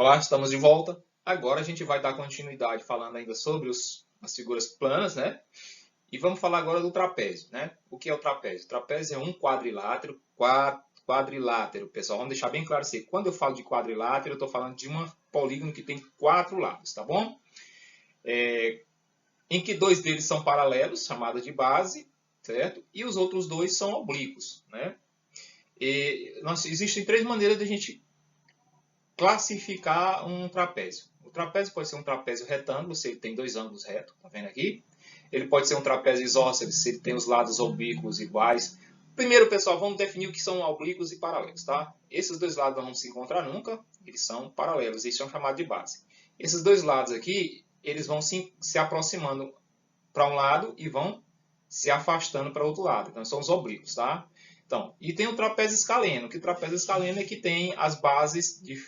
Olá, estamos de volta. Agora a gente vai dar continuidade falando ainda sobre as figuras planas, né? E vamos falar agora do trapézio, né? O que é o trapézio? O trapézio é um quadrilátero, quadrilátero, pessoal. Vamos deixar bem claro assim. Quando eu falo de quadrilátero, eu estou falando de um polígono que tem 4 lados, tá bom? Em que 2 deles são paralelos, chamada de base, certo? E os outros 2 são oblíquos, né? Existem 3 maneiras de a gente classificar um trapézio. O trapézio pode ser um trapézio retângulo, se ele tem 2 ângulos retos, tá vendo aqui? Ele pode ser um trapézio isósceles, se ele tem os lados oblíquos iguais. Primeiro, pessoal, vamos definir o que são oblíquos e paralelos, tá? Esses 2 lados não vão se encontrar nunca, eles são paralelos, eles são chamados de base. Esses 2 lados aqui, eles vão se aproximando para um lado e vão se afastando para o outro lado. Então, são os oblíquos, tá? Então, e tem o trapézio escaleno, que o trapézio escaleno é que tem as bases de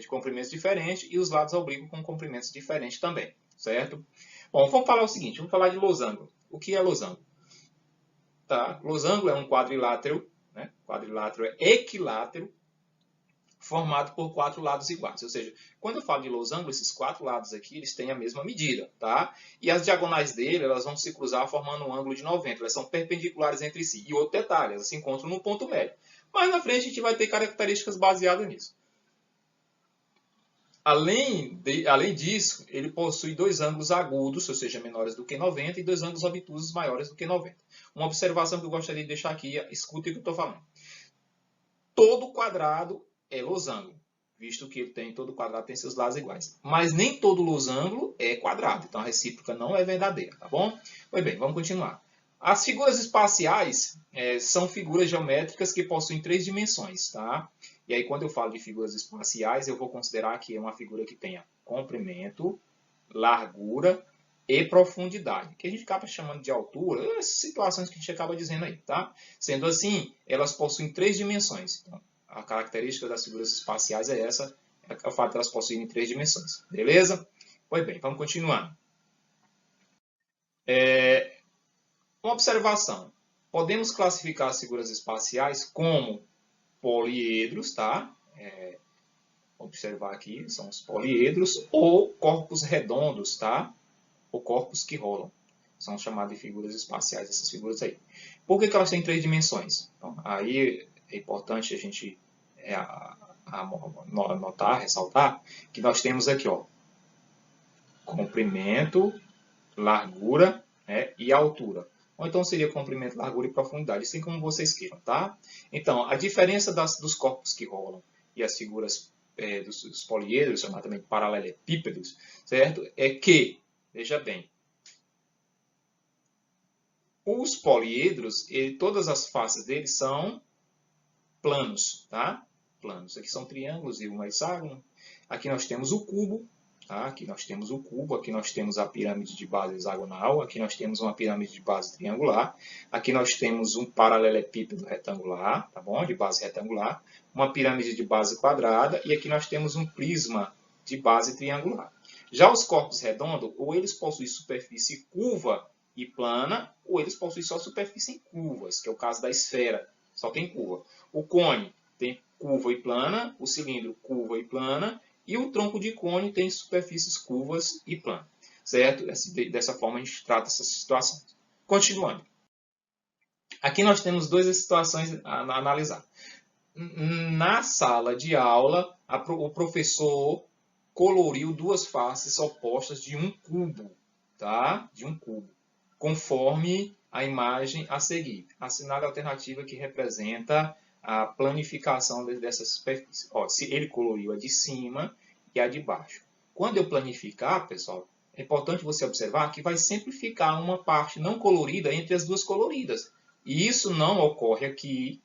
comprimentos diferentes e os lados oblíquos com comprimentos diferentes também, certo? Bom, vamos falar o seguinte, vamos falar de losango. O que é losango? Tá? Losango é um quadrilátero, né? Quadrilátero é equilátero, formado por 4 lados iguais. Ou seja, quando eu falo de losango, esses 4 lados aqui, eles têm a mesma medida, tá? E as diagonais dele, elas vão se cruzar formando um ângulo de 90. Elas são perpendiculares entre si. E outro detalhe, elas se encontram no ponto médio. Mas na frente a gente vai ter características baseadas nisso. Além disso, ele possui 2 ângulos agudos, ou seja, menores do que 90, e 2 ângulos obtusos maiores do que 90. Uma observação que eu gostaria de deixar aqui, escute o que eu estou falando. Todo quadrado é losango, visto que todo quadrado tem seus lados iguais. Mas nem todo losango é quadrado, então a recíproca não é verdadeira, tá bom? Pois bem, vamos continuar. As figuras espaciais são figuras geométricas que possuem 3 dimensões, tá? E aí, quando eu falo de figuras espaciais, eu vou considerar que é uma figura que tenha comprimento, largura e profundidade, que a gente acaba chamando de altura, essas situações que a gente acaba dizendo aí, tá? Sendo assim, elas possuem 3 dimensões. Então, a característica das figuras espaciais é essa, é o fato de elas possuírem 3 dimensões, beleza? Pois bem, vamos continuar. Uma observação. Podemos classificar as figuras espaciais como poliedros, tá? Observar aqui, são os poliedros, ou corpos redondos, tá? Ou corpos que rolam. São chamadas de figuras espaciais, essas figuras aí. Por que elas têm 3 dimensões? Então, aí é importante a gente anotar, ressaltar, que nós temos aqui, ó, comprimento, largura, né, e altura. Ou então seria comprimento, largura e profundidade, assim como vocês queiram, tá? Então, a diferença dos corpos que rolam e as figuras dos poliedros, chamados também de paralelepípedos, certo? É que, veja bem, os poliedros, todas as faces deles são planos, tá? Planos. Aqui são triângulos e um hexágono. Aqui nós temos o cubo, tá? Aqui nós temos o cubo, aqui nós temos a pirâmide de base hexagonal, aqui nós temos uma pirâmide de base triangular, aqui nós temos um paralelepípedo retangular, tá bom? De base retangular, uma pirâmide de base quadrada e aqui nós temos um prisma de base triangular. Já os corpos redondos, ou eles possuem superfície curva e plana, ou eles possuem só superfície em curvas, que é o caso da esfera, só tem curva. O cone tem curva e plana, o cilindro curva e plana, e o tronco de cone tem superfícies curvas e planas, certo? Dessa forma a gente trata essas situações. Continuando. Aqui nós temos 2 situações a analisar. Na sala de aula, o professor coloriu 2 faces opostas de um cubo, tá? De um cubo, conforme a imagem a seguir. Assinale a alternativa que representa a planificação dessa superfície. Ó, se ele coloriu a de cima e a de baixo. Quando eu planificar, pessoal, é importante você observar que vai sempre ficar uma parte não colorida entre as 2 coloridas. E isso não ocorre aqui,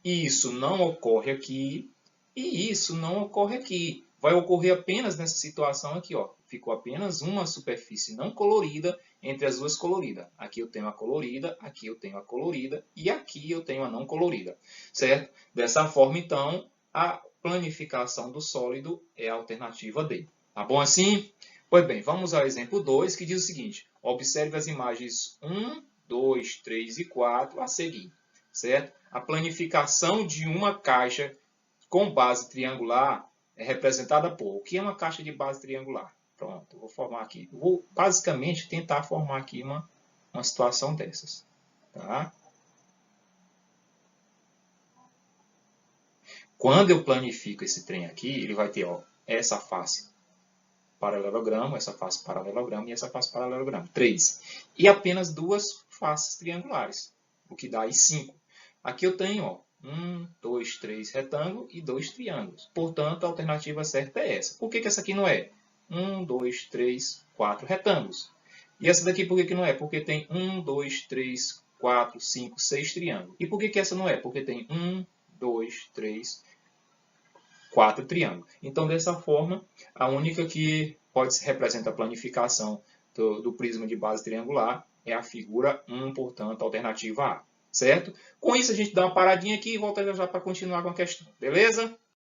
isso não ocorre aqui e isso não ocorre aqui. Vai ocorrer apenas nessa situação aqui, ó. Ficou apenas uma superfície não colorida entre as 2 coloridas. Aqui eu tenho a colorida, aqui eu tenho a colorida e aqui eu tenho a não colorida, certo? Dessa forma, então, a planificação do sólido é a alternativa D. Tá bom assim? Pois bem, vamos ao exemplo 2, que diz o seguinte. Observe as imagens 1, 2, 3 e 4 a seguir, certo? A planificação de uma caixa com base triangular é representada por... O que é uma caixa de base triangular? Pronto, eu vou formar aqui. Eu vou basicamente tentar formar aqui uma situação dessas. Tá? Quando eu planifico esse trem aqui, ele vai ter ó, essa face paralelogramo, essa face paralelogramo e essa face paralelogramo. 3. E apenas duas faces triangulares, o que dá aí 5. Aqui eu tenho ó, 1, 2, 3 retângulo e 2 triângulos. Portanto, a alternativa certa é essa. Por que essa aqui não é? 1, 2, 3, 4 retângulos. E essa daqui por que não é? Porque tem 1, 2, 3, 4, 5, 6 triângulos. E por que essa não é? Porque tem 1, 2, 3, 4 triângulos. Então, dessa forma, a única que pode representar a planificação do prisma de base triangular é a figura 1, portanto, a alternativa A. Certo? Com isso, a gente dá uma paradinha aqui e volta já para continuar com a questão. Beleza?